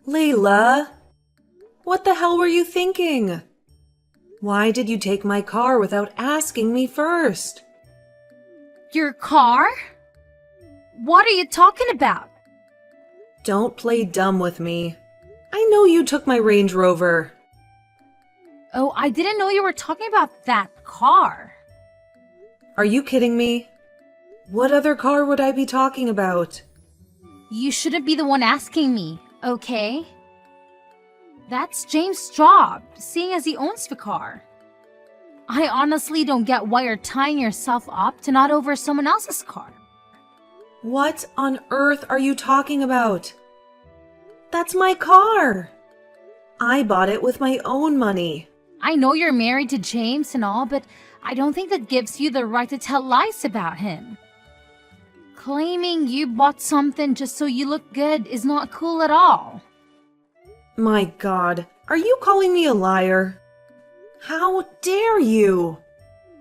Layla, what the hell were you thinking? Why did you take my car without asking me first? Your car? What are you talking about? Don't play dumb with me. I know you took my Range Rover. Oh, I didn't know you were talking about that car. Are you kidding me? What other car would I be talking about? You shouldn't be the one asking me, okay? That's James' job, seeing as he owns the car. I honestly don't get why you're tying yourself up to not over someone else's car. What on earth are you talking about? That's my car. I bought it with my own money. I know you're married to James and all, but I don't think that gives you the right to tell lies about him. Claiming you bought something just so you look good is not cool at all. My God, are you calling me a liar? How dare you?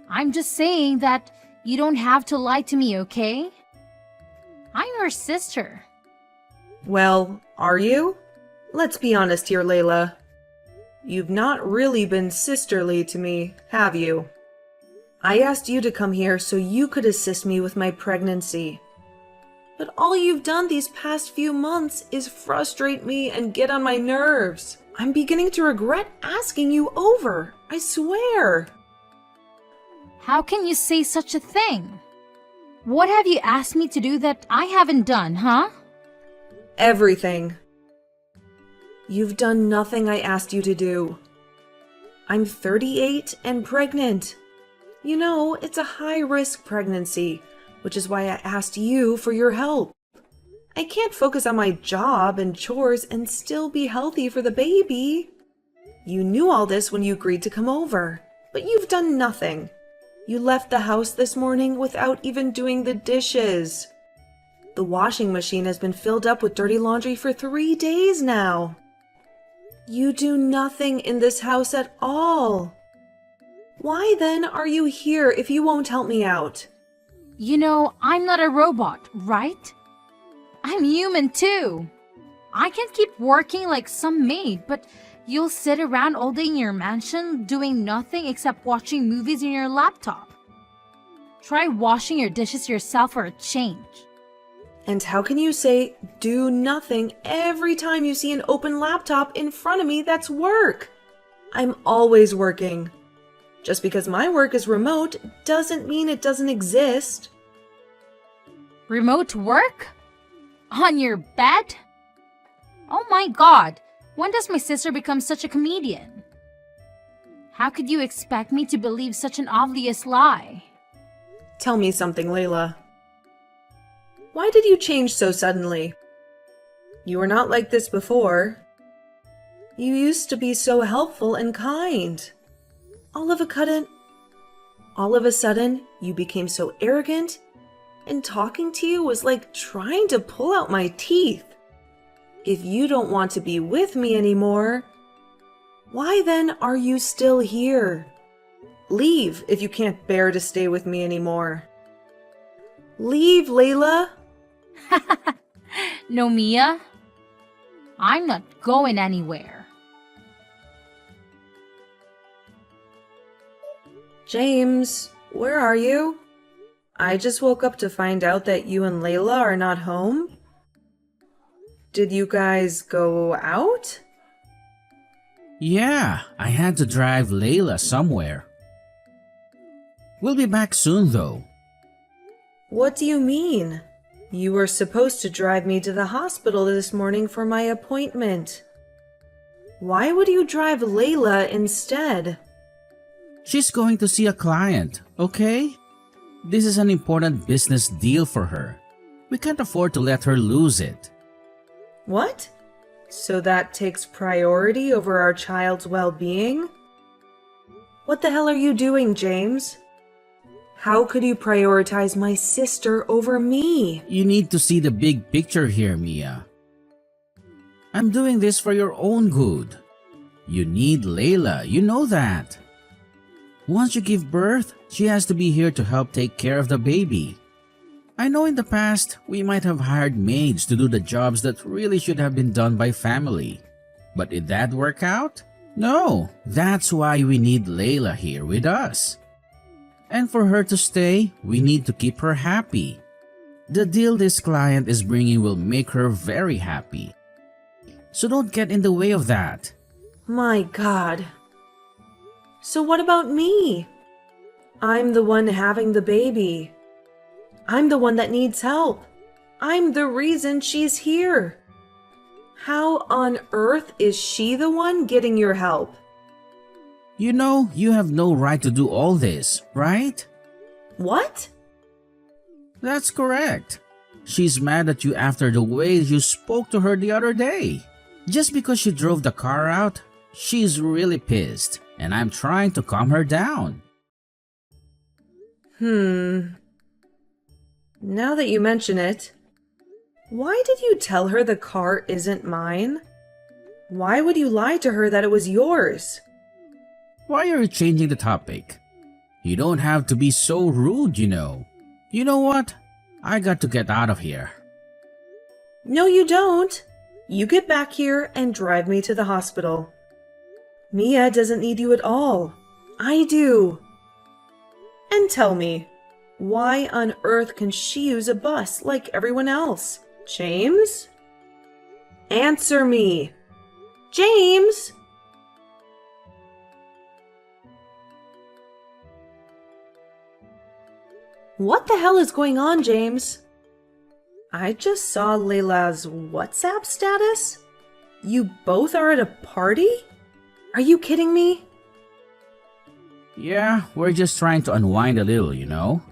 I'm just saying that you don't have to lie to me, okay? I'm your sister. Well, are you? Let's be honest here, Layla. You've not really been sisterly to me, have you? I asked you to come here so you could assist me with my pregnancy. But all you've done these past few months is frustrate me and get on my nerves. I'm beginning to regret asking you over, I swear. How can you say such a thing? What have you asked me to do that I haven't done, huh? Everything. You've done nothing I asked you to do. I'm 38 and pregnant. You know, it's a high-risk pregnancy, which is why I asked you for your help. I can't focus on my job and chores and still be healthy for the baby. You knew all this when you agreed to come over, but you've done nothing. You left the house this morning without even doing the dishes. The washing machine has been filled up with dirty laundry for 3 days now. You do nothing in this house at all. Why then are you here if you won't help me out? You know, I'm not a robot, right? I'm human too. I can keep working like some maid, but you'll sit around all day in your mansion doing nothing except watching movies on your laptop. Try washing your dishes yourself for a change. And how can you say, do nothing every time you see an open laptop in front of me that's work? I'm always working. Just because my work is remote doesn't mean it doesn't exist. Remote work? On your bed? Oh my God, when does my sister become such a comedian? How could you expect me to believe such an obvious lie? Tell me something, Layla. Why did you change so suddenly? You were not like this before. You used to be so helpful and kind. All of a sudden, you became so arrogant, and talking to you was like trying to pull out my teeth. If you don't want to be with me anymore, why then are you still here? Leave if you can't bear to stay with me anymore. Leave, Layla. No, Mia. I'm not going anywhere. James, where are you? I just woke up to find out that you and Layla are not home. Did you guys go out? Yeah, I had to drive Layla somewhere. We'll be back soon though. What do you mean? You were supposed to drive me to the hospital this morning for my appointment. Why would you drive Layla instead? She's going to see a client, okay? This is an important business deal for her. We can't afford to let her lose it. What? So that takes priority over our child's well-being? What the hell are you doing, James? How could you prioritize my sister over me? You need to see the big picture here, Mia. I'm doing this for your own good. You need Layla, you know that. Once you give birth, she has to be here to help take care of the baby. I know in the past we might have hired maids to do the jobs that really should have been done by family. But did that work out? No, that's why we need Layla here with us. And for her to stay, we need to keep her happy. The deal this client is bringing will make her very happy. So don't get in the way of that. My God. So what about me? I'm the one having the baby. I'm the one that needs help. I'm the reason she's here. How on earth is she the one getting your help? You know, you have no right to do all this, right? What? That's correct. She's mad at you after the way you spoke to her the other day. Just because she drove the car out, she's really pissed, and I'm trying to calm her down. Now that you mention it, why did you tell her the car isn't mine? Why would you lie to her that it was yours? Why are you changing the topic? You don't have to be so rude, you know. You know what? I got to get out of here. No, you don't. You get back here and drive me to the hospital. Mia doesn't need you at all. I do. And tell me, why on earth can she use a bus like everyone else? James? Answer me. James! What the hell is going on, James? I just saw Layla's WhatsApp status. You both are at a party? Are you kidding me? Yeah, we're just trying to unwind a little, you know.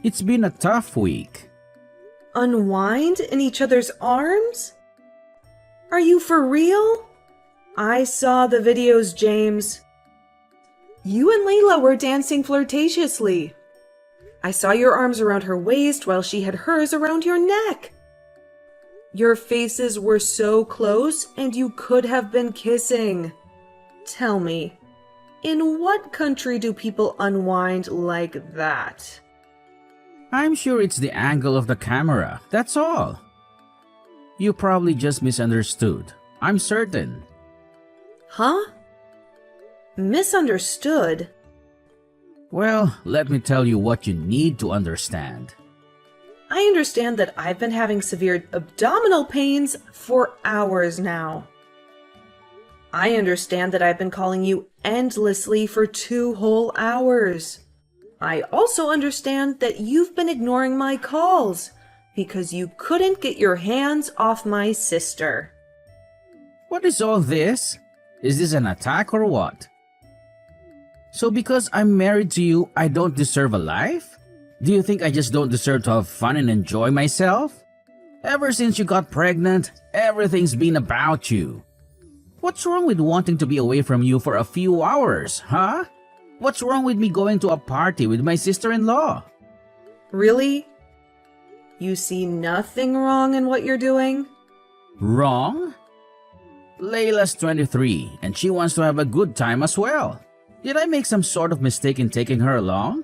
It's been a tough week. Unwind in each other's arms? Are you for real? I saw the videos, James. You and Layla were dancing flirtatiously. I saw your arms around her waist while she had hers around your neck. Your faces were so close and you could have been kissing. Tell me, in what country do people unwind like that? I'm sure it's the angle of the camera, that's all. You probably just misunderstood. I'm certain. Huh? Misunderstood? Well, let me tell you what you need to understand. I understand that I've been having severe abdominal pains for hours now. I understand that I've been calling you endlessly for 2 whole hours. I also understand that you've been ignoring my calls because you couldn't get your hands off my sister. What is all this? Is this an attack or what? So because I'm married to you, I don't deserve a life? Do you think I just don't deserve to have fun and enjoy myself? Ever since you got pregnant, everything's been about you. What's wrong with wanting to be away from you for a few hours, huh? What's wrong with me going to a party with my sister-in-law? Really? You see nothing wrong in what you're doing? Wrong? Layla's 23 and she wants to have a good time as well. Did I make some sort of mistake in taking her along?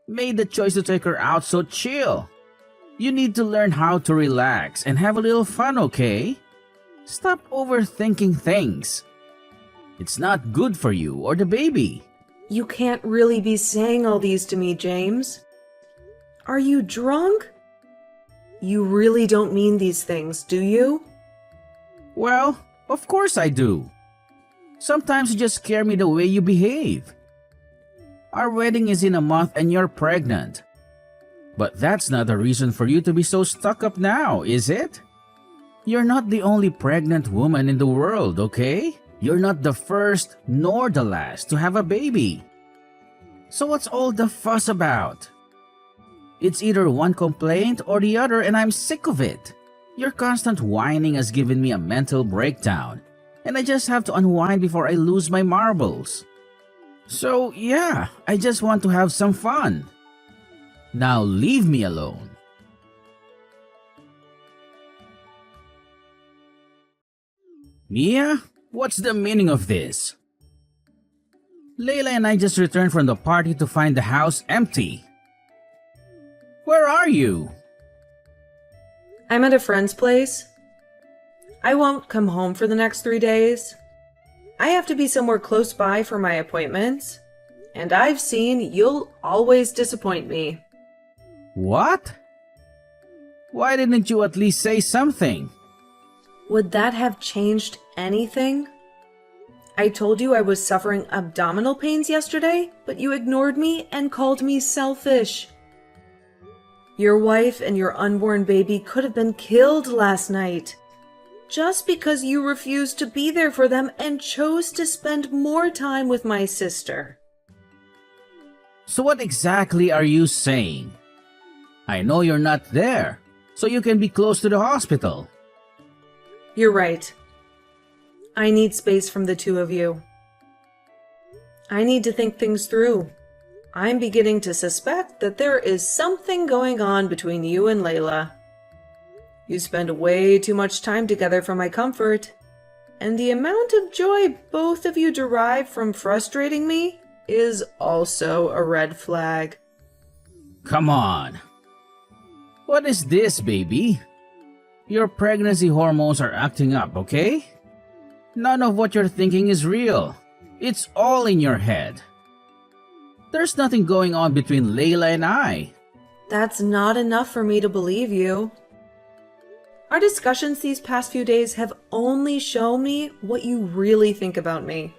Made the choice to take her out, so chill. You need to learn how to relax and have a little fun, okay? Stop overthinking things. It's not good for you or the baby. You can't really be saying all these to me, James. Are you drunk? You really don't mean these things, do you? Well, of course I do. Sometimes you just scare me the way you behave. Our wedding is in a month and you're pregnant. But that's not a reason for you to be so stuck up now, is it? You're not the only pregnant woman in the world, okay? You're not the first nor the last to have a baby. So what's all the fuss about? It's either one complaint or the other and I'm sick of it. Your constant whining has given me a mental breakdown. And I just have to unwind before I lose my marbles. So yeah, I just want to have some fun. Now leave me alone. Mia, what's the meaning of this? Layla and I just returned from the party to find the house empty. Where are you? I'm at a friend's place. I won't come home for the next 3 days. I have to be somewhere close by for my appointments, and I've seen you'll always disappoint me. What? Why didn't you at least say something? Would that have changed anything? I told you I was suffering abdominal pains yesterday, but you ignored me and called me selfish. Your wife and your unborn baby could have been killed last night, just because you refused to be there for them and chose to spend more time with my sister. So what exactly are you saying? I know you're not there, so you can be close to the hospital. You're right. I need space from the two of you. I need to think things through. I'm beginning to suspect that there is something going on between you and Layla. You spend way too much time together for my comfort, and the amount of joy both of you derive from frustrating me is also a red flag. Come on. What is this, baby? Your pregnancy hormones are acting up, okay? None of what you're thinking is real. It's all in your head. There's nothing going on between Layla and I. That's not enough for me to believe you. Our discussions these past few days have only shown me what you really think about me.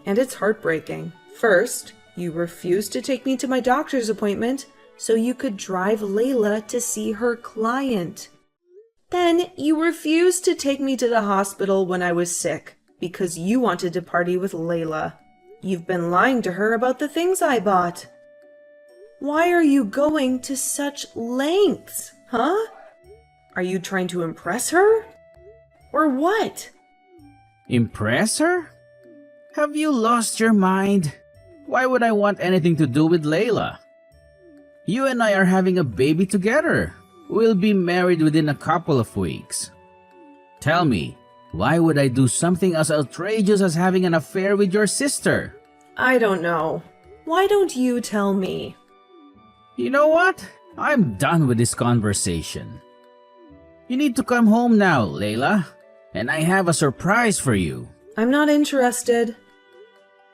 And it's heartbreaking. First, you refused to take me to my doctor's appointment so you could drive Layla to see her client. Then you refused to take me to the hospital when I was sick because you wanted to party with Layla. You've been lying to her about the things I bought. Why are you going to such lengths, huh? Are you trying to impress her? Or what? Impress her? Have you lost your mind? Why would I want anything to do with Layla? You and I are having a baby together. We'll be married within a couple of weeks. Tell me, why would I do something as outrageous as having an affair with your sister? I don't know. Why don't you tell me? You know what? I'm done with this conversation. You need to come home now, Layla, and I have a surprise for you. I'm not interested.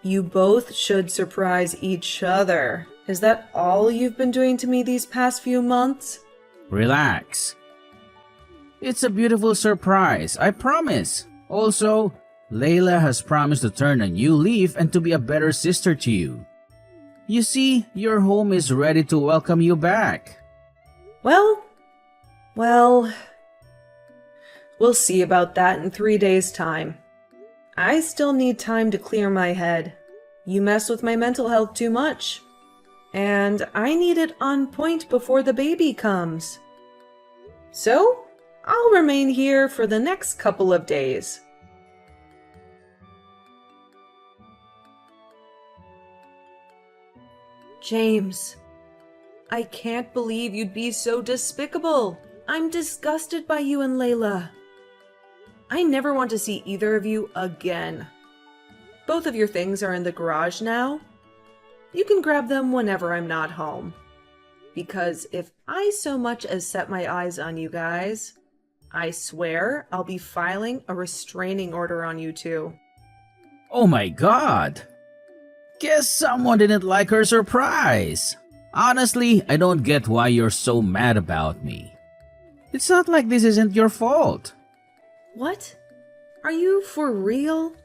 You both should surprise each other. Is that all you've been doing to me these past few months? Relax. It's a beautiful surprise, I promise. Also, Layla has promised to turn a new leaf and to be a better sister to you. You see, your home is ready to welcome you back. Well, we'll see about that in 3 days' time. I still need time to clear my head. You mess with my mental health too much. And I need it on point before the baby comes. So, I'll remain here for the next couple of days. James, I can't believe you'd be so despicable. I'm disgusted by you and Layla. I never want to see either of you again. Both of your things are in the garage now. You can grab them whenever I'm not home. Because if I so much as set my eyes on you guys, I swear I'll be filing a restraining order on you two. Oh my god! Guess someone didn't like her surprise. Honestly, I don't get why you're so mad about me. It's not like this isn't your fault. What? Are you for real?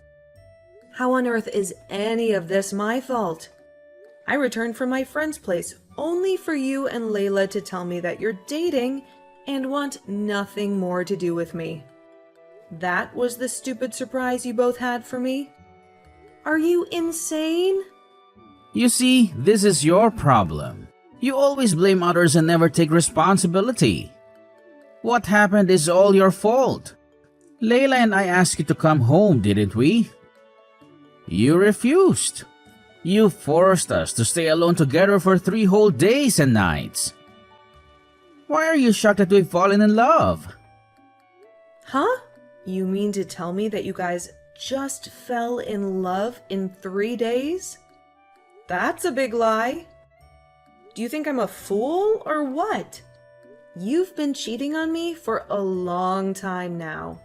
How on earth is any of this my fault? I returned from my friend's place only for you and Layla to tell me that you're dating and want nothing more to do with me. That was the stupid surprise you both had for me? Are you insane? You see, this is your problem. You always blame others and never take responsibility. What happened is all your fault. Layla and I asked you to come home, didn't we? You refused. You forced us to stay alone together for 3 whole days and nights. Why are you shocked that we've fallen in love? Huh? You mean to tell me that you guys just fell in love in 3 days? That's a big lie. Do you think I'm a fool or what? You've been cheating on me for a long time now,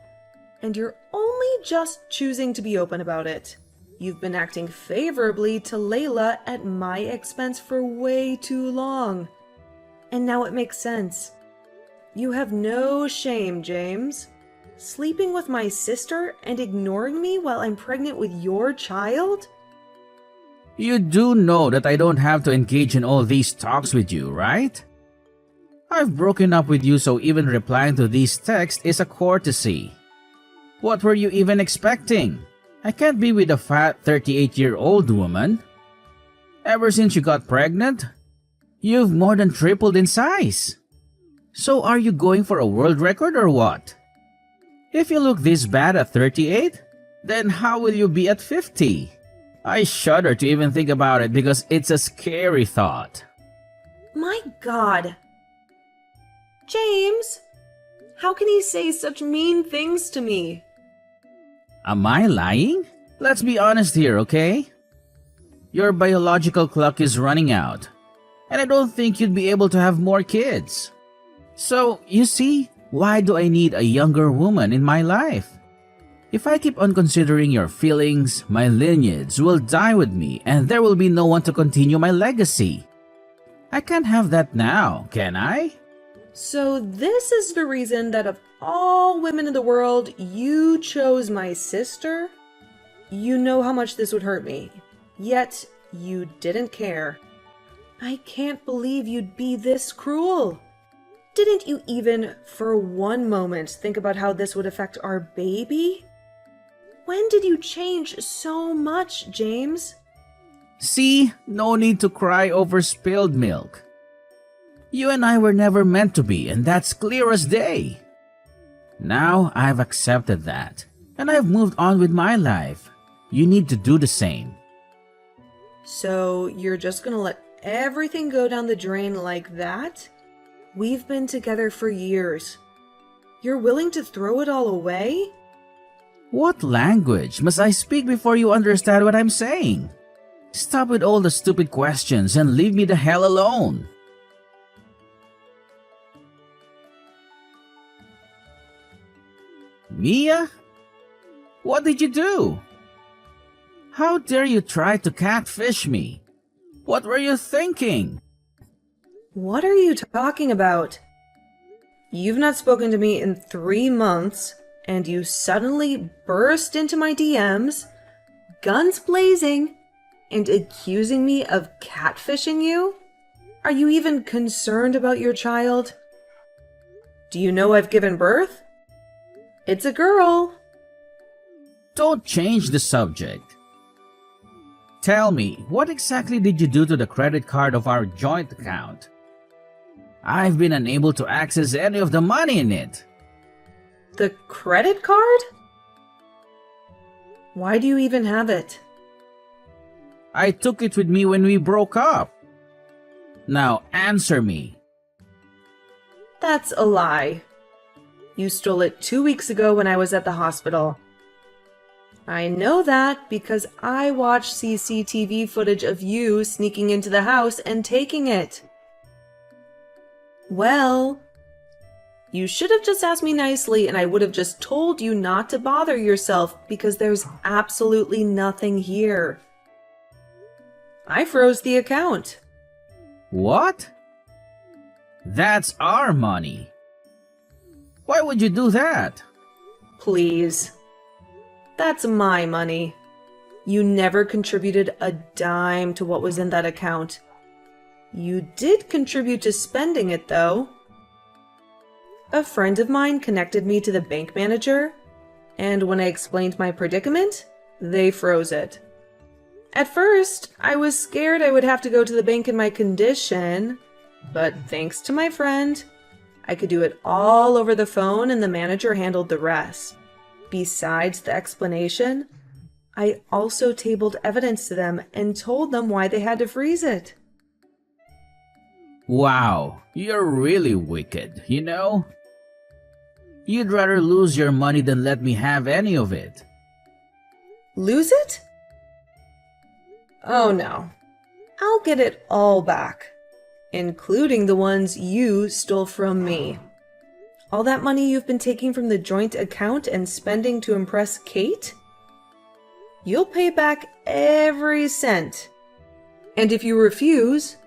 and you're only just choosing to be open about it. You've been acting favorably to Layla at my expense for way too long. And now it makes sense. You have no shame, James. Sleeping with my sister and ignoring me while I'm pregnant with your child? You do know that I don't have to engage in all these talks with you, right? I've broken up with you, so even replying to these texts is a courtesy. What were you even expecting? I can't be with a fat 38-year-old woman. Ever since you got pregnant, you've more than tripled in size. So are you going for a world record or what? If you look this bad at 38, then how will you be at 50? I shudder to even think about it because it's a scary thought. My God. James, how can he say such mean things to me? Am I lying? Let's be honest here, okay? Your biological clock is running out, and I don't think you'd be able to have more kids. So, you see, why do I need a younger woman in my life? If I keep on considering your feelings, my lineage will die with me and there will be no one to continue my legacy. I can't have that now, can I? So this is the reason that of all women in the world, you chose my sister? You know how much this would hurt me, yet you didn't care. I can't believe you'd be this cruel. Didn't you even, for one moment, think about how this would affect our baby? When did you change so much, James? See, no need to cry over spilled milk. You and I were never meant to be, and that's clear as day. Now I've accepted that, and I've moved on with my life. You need to do the same. So you're just gonna let everything go down the drain like that? We've been together for years. You're willing to throw it all away? What language must I speak before you understand what I'm saying? Stop with all the stupid questions and leave me the hell alone. Mia? What did you do? How dare you try to catfish me? What were you thinking? What are you talking about? You've not spoken to me in 3 months, and you suddenly burst into my DMs, guns blazing, and accusing me of catfishing you? Are you even concerned about your child? Do you know I've given birth? It's a girl. Don't change the subject. Tell me, what exactly did you do to the credit card of our joint account? I've been unable to access any of the money in it. The credit card? Why do you even have it? I took it with me when we broke up. Now answer me. That's a lie. You stole it 2 weeks ago when I was at the hospital. I know that because I watched CCTV footage of you sneaking into the house and taking it. Well, you should have just asked me nicely and I would have just told you not to bother yourself because there's absolutely nothing here. I froze the account. What? That's our money. Why would you do that? Please. That's my money. You never contributed a dime to what was in that account. You did contribute to spending it, though. A friend of mine connected me to the bank manager, and when I explained my predicament, they froze it. At first, I was scared I would have to go to the bank in my condition, but thanks to my friend, I could do it all over the phone and the manager handled the rest. Besides the explanation, I also tabled evidence to them and told them why they had to freeze it. Wow, you're really wicked, you know? You'd rather lose your money than let me have any of it. Lose it? Oh no. I'll get it all back. including the ones you stole from me. All that money you've been taking from the joint account and spending to impress Kate? You'll pay back every cent. And if you refuse,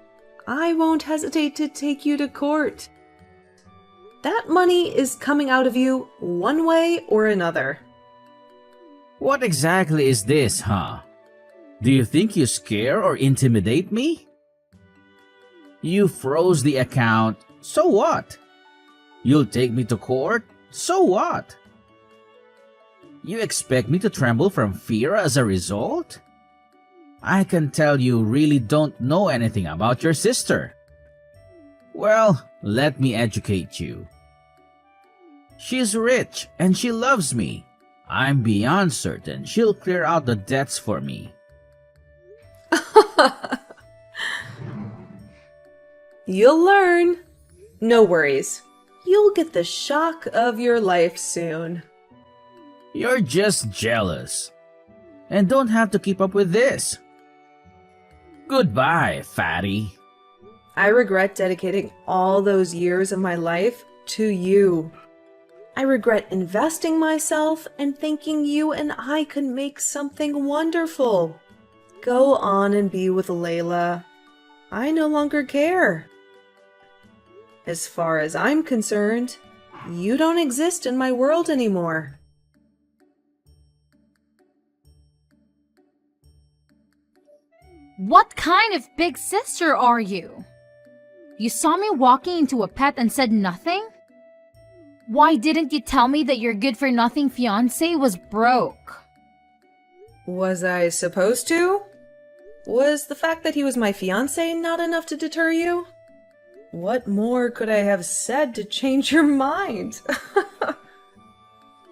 I won't hesitate to take you to court. That money is coming out of you one way or another. What exactly is this, huh? Do you think you scare or intimidate me? You froze the account, so what? You'll take me to court, so what? You expect me to tremble from fear as a result? I can tell you really don't know anything about your sister. Well, let me educate you. She's rich and she loves me. I'm beyond certain she'll clear out the debts for me. You'll learn. No worries. You'll get the shock of your life soon. You're just jealous. And don't have to keep up with this. Goodbye, fatty. I regret dedicating all those years of my life to you. I regret investing myself and thinking you and I could make something wonderful. Go on and be with Layla. I no longer care. As far as I'm concerned, you don't exist in my world anymore. What kind of big sister are you? You saw me walking into a pet and said nothing? Why didn't you tell me that your good-for-nothing fiancé was broke? Was I supposed to? Was the fact that he was my fiancé not enough to deter you? What more could I have said to change your mind?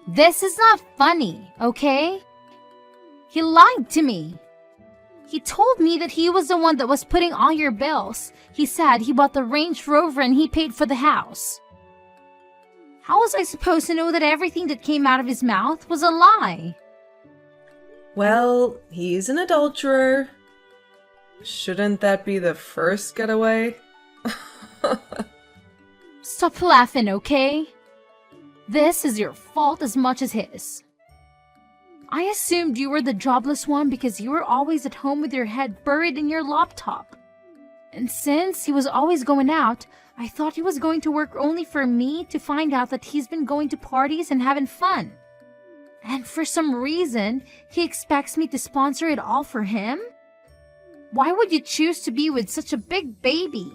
This is not funny, okay? He lied to me. He told me that he was the one that was putting all your bills. He said he bought the Range Rover and he paid for the house. How was I supposed to know that everything that came out of his mouth was a lie? Well, he's an adulterer. Shouldn't that be the first getaway? Stop laughing, okay? This is your fault as much as his. I assumed you were the jobless one because you were always at home with your head buried in your laptop. And since he was always going out, I thought he was going to work only for me to find out that he's been going to parties and having fun. And for some reason, he expects me to sponsor it all for him? Why would you choose to be with such a big baby?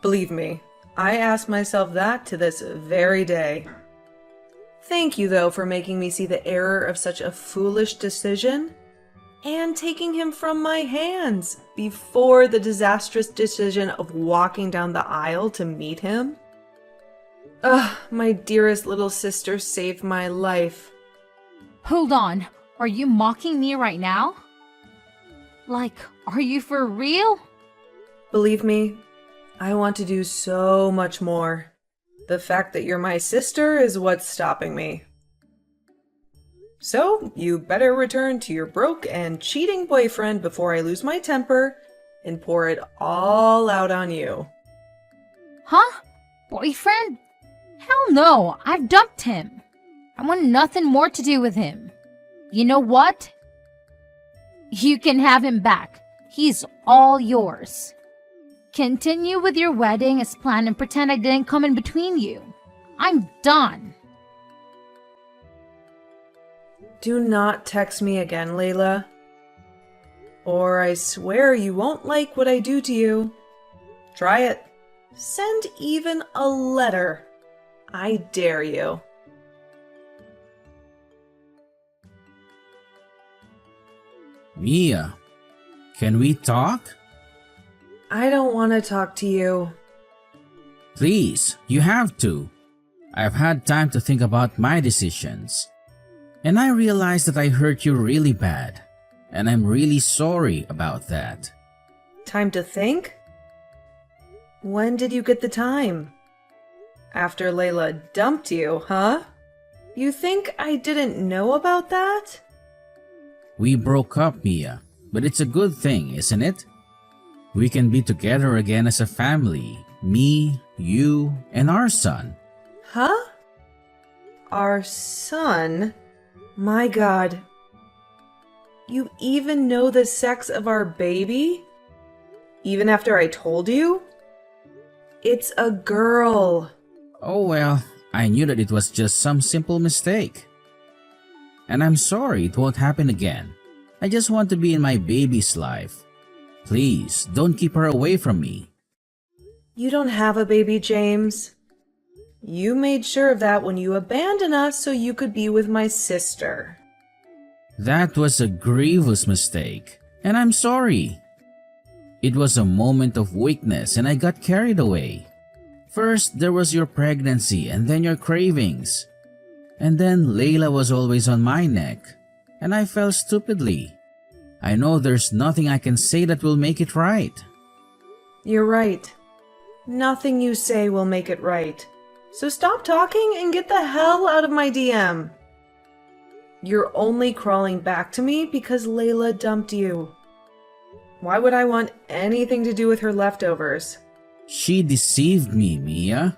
Believe me, I ask myself that to this very day. Thank you, though, for making me see the error of such a foolish decision and taking him from my hands before the disastrous decision of walking down the aisle to meet him. Ugh, my dearest little sister saved my life. Hold on, are you mocking me right now? Like, are you for real? Believe me, I want to do so much more. The fact that you're my sister is what's stopping me. So, you better return to your broke and cheating boyfriend before I lose my temper and pour it all out on you. Huh? Boyfriend? Hell no, I've dumped him. I want nothing more to do with him. You know what? You can have him back. He's all yours. Continue with your wedding as planned and pretend I didn't come in between you. I'm done. Do not text me again, Layla. Or I swear you won't like what I do to you. Try it. Send even a letter. I dare you. Mia, can we talk? I don't want to talk to you. Please, you have to. I've had time to think about my decisions. And I realized that I hurt you really bad. And I'm really sorry about that. Time to think? When did you get the time? After Layla dumped you, huh? You think I didn't know about that? We broke up, Mia, but it's a good thing, isn't it? We can be together again as a family. Me, you, and our son. Huh? Our son? My God. You even know the sex of our baby? Even after I told you? It's a girl. Oh well, I knew that it was just some simple mistake. And I'm sorry it won't happen again. I just want to be in my baby's life. Please, don't keep her away from me. You don't have a baby, James. You made sure of that when you abandoned us so you could be with my sister. That was a grievous mistake, and I'm sorry. It was a moment of weakness and I got carried away. First, there was your pregnancy and then your cravings. And then Layla was always on my neck, and I fell stupidly. I know there's nothing I can say that will make it right. You're right. Nothing you say will make it right. So stop talking and get the hell out of my DM. You're only crawling back to me because Layla dumped you. Why would I want anything to do with her leftovers? She deceived me, Mia.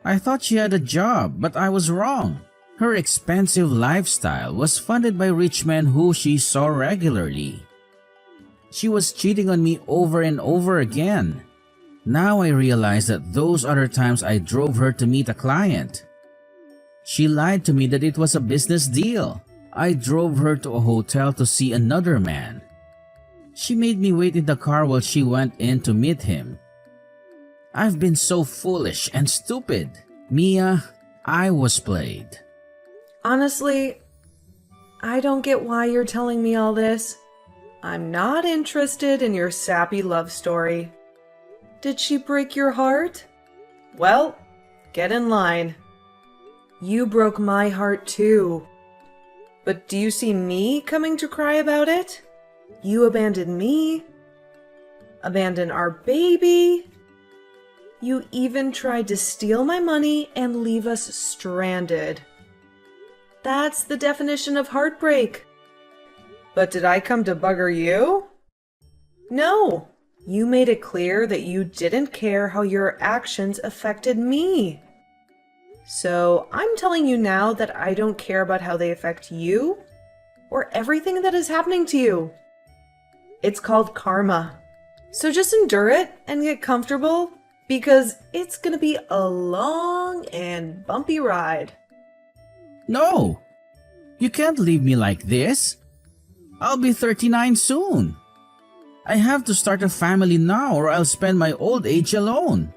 I thought she had a job, but I was wrong. Her expensive lifestyle was funded by rich men who she saw regularly. She was cheating on me over and over again. Now I realize that those other times I drove her to meet a client. She lied to me that it was a business deal. I drove her to a hotel to see another man. She made me wait in the car while she went in to meet him. I've been so foolish and stupid. Mia, I was played. Honestly, I don't get why you're telling me all this. I'm not interested in your sappy love story. Did she break your heart? Well, get in line. You broke my heart too. But do you see me coming to cry about it? You abandoned me. Abandoned our baby. You even tried to steal my money and leave us stranded. That's the definition of heartbreak. But did I come to bugger you? No. You made it clear that you didn't care how your actions affected me. So I'm telling you now that I don't care about how they affect you or everything that is happening to you. It's called karma. So just endure it and get comfortable because it's gonna be a long and bumpy ride. No! You can't leave me like this. I'll be 39 soon. I have to start a family now or I'll spend my old age alone.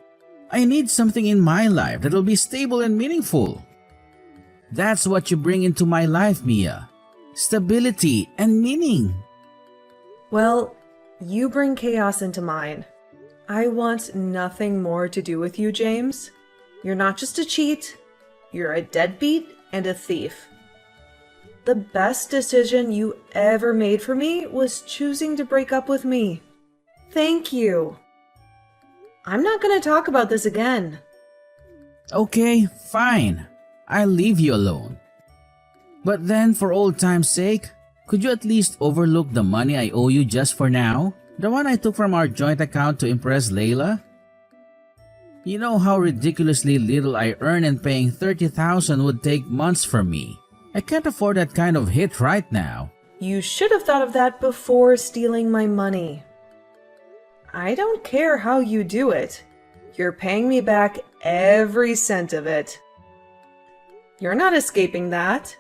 I need something in my life that will be stable and meaningful. That's what you bring into my life, Mia. Stability and meaning. Well, you bring chaos into mine. I want nothing more to do with you, James. You're not just a cheat. You're a deadbeat and a thief. The best decision you ever made for me was choosing to break up with me. Thank you. I'm not going to talk about this again. Okay, fine. I'll leave you alone. But then, for old time's sake, could you at least overlook the money I owe you just for now? The one I took from our joint account to impress Layla? You know how ridiculously little I earn and paying $30,000 would take months from me. I can't afford that kind of hit right now. You should have thought of that before stealing my money. I don't care how you do it. You're paying me back every cent of it. You're not escaping that.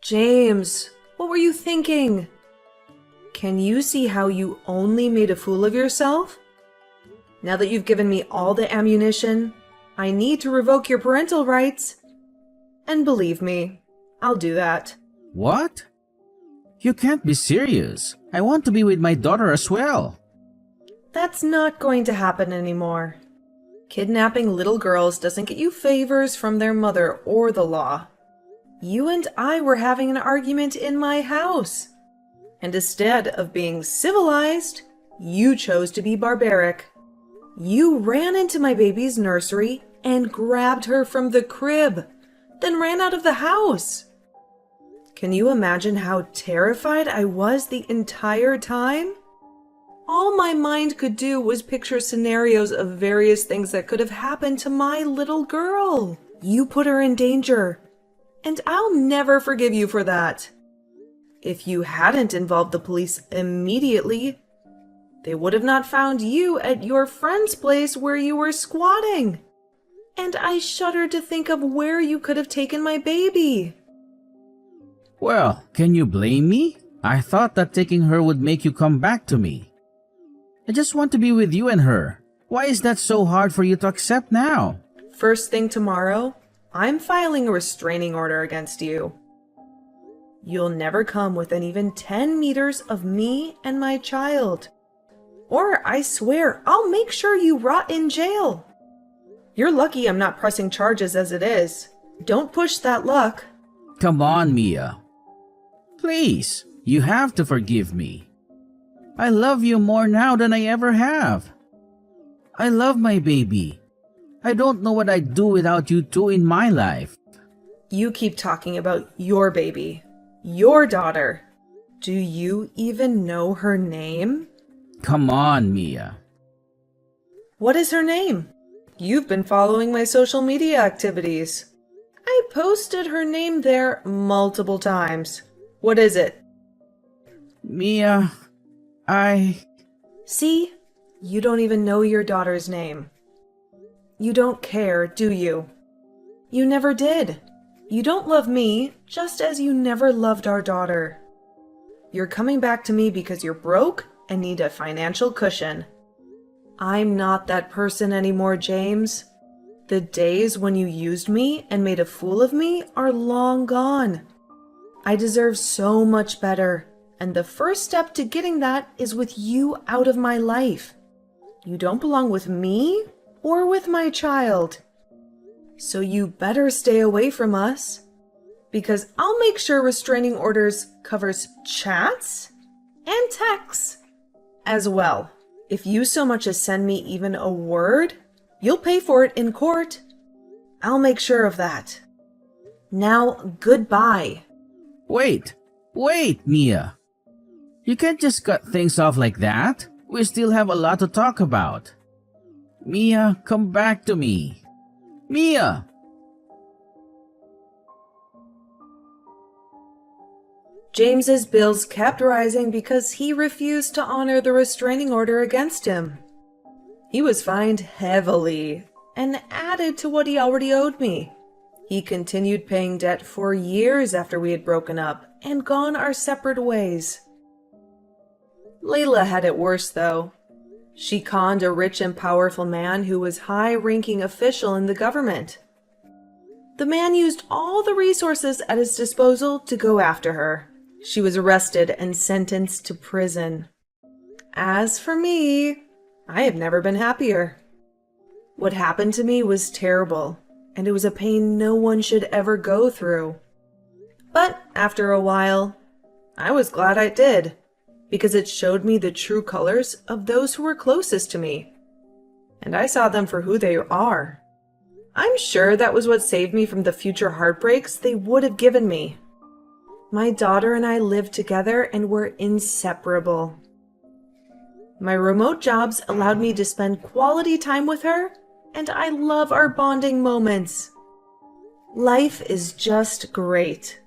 James, what were you thinking? Can you see how you only made a fool of yourself? Now that you've given me all the ammunition, I need to revoke your parental rights. And believe me, I'll do that. What? You can't be serious. I want to be with my daughter as well. That's not going to happen anymore. Kidnapping little girls doesn't get you favors from their mother or the law. You and I were having an argument in my house. And instead of being civilized, you chose to be barbaric. You ran into my baby's nursery and grabbed her from the crib, then ran out of the house. Can you imagine how terrified I was the entire time? All my mind could do was picture scenarios of various things that could have happened to my little girl. You put her in danger, and I'll never forgive you for that. If you hadn't involved the police immediately, they would have not found you at your friend's place where you were squatting. And I shudder to think of where you could have taken my baby. Well, can you blame me? I thought that taking her would make you come back to me. I just want to be with you and her. Why is that so hard for you to accept now? First thing tomorrow, I'm filing a restraining order against you. You'll never come within even 10 meters of me and my child. Or I swear, I'll make sure you rot in jail. You're lucky I'm not pressing charges as it is. Don't push that luck. Come on, Mia. Please, you have to forgive me. I love you more now than I ever have. I love my baby. I don't know what I'd do without you two in my life. You keep talking about your baby, your daughter. Do you even know her name? Come on, Mia. What is her name? You've been following my social media activities. I posted her name there multiple times. What is it? Mia, See? You don't even know your daughter's name. You don't care, do you? You never did. You don't love me, just as you never loved our daughter. You're coming back to me because you're broke and need a financial cushion. I'm not that person anymore, James. The days when you used me and made a fool of me are long gone. I deserve so much better, and the first step to getting that is with you out of my life. You don't belong with me or with my child. So you better stay away from us, because I'll make sure restraining orders covers chats and texts as well. If you so much as send me even a word, you'll pay for it in court. I'll make sure of that. Now, goodbye. Wait, Mia. You can't just cut things off like that. We still have a lot to talk about. Mia, come back to me. Mia! James's bills kept rising because he refused to honor the restraining order against him. He was fined heavily and added to what he already owed me. He continued paying debt for years after we had broken up and gone our separate ways. Layla had it worse, though. She conned a rich and powerful man who was high-ranking official in the government. The man used all the resources at his disposal to go after her. She was arrested and sentenced to prison. As for me, I have never been happier. What happened to me was terrible, and it was a pain no one should ever go through. But after a while, I was glad I did, because it showed me the true colors of those who were closest to me, and I saw them for who they are. I'm sure that was what saved me from the future heartbreaks they would have given me. My daughter and I lived together and were inseparable. My remote jobs allowed me to spend quality time with her, and I love our bonding moments. Life is just great.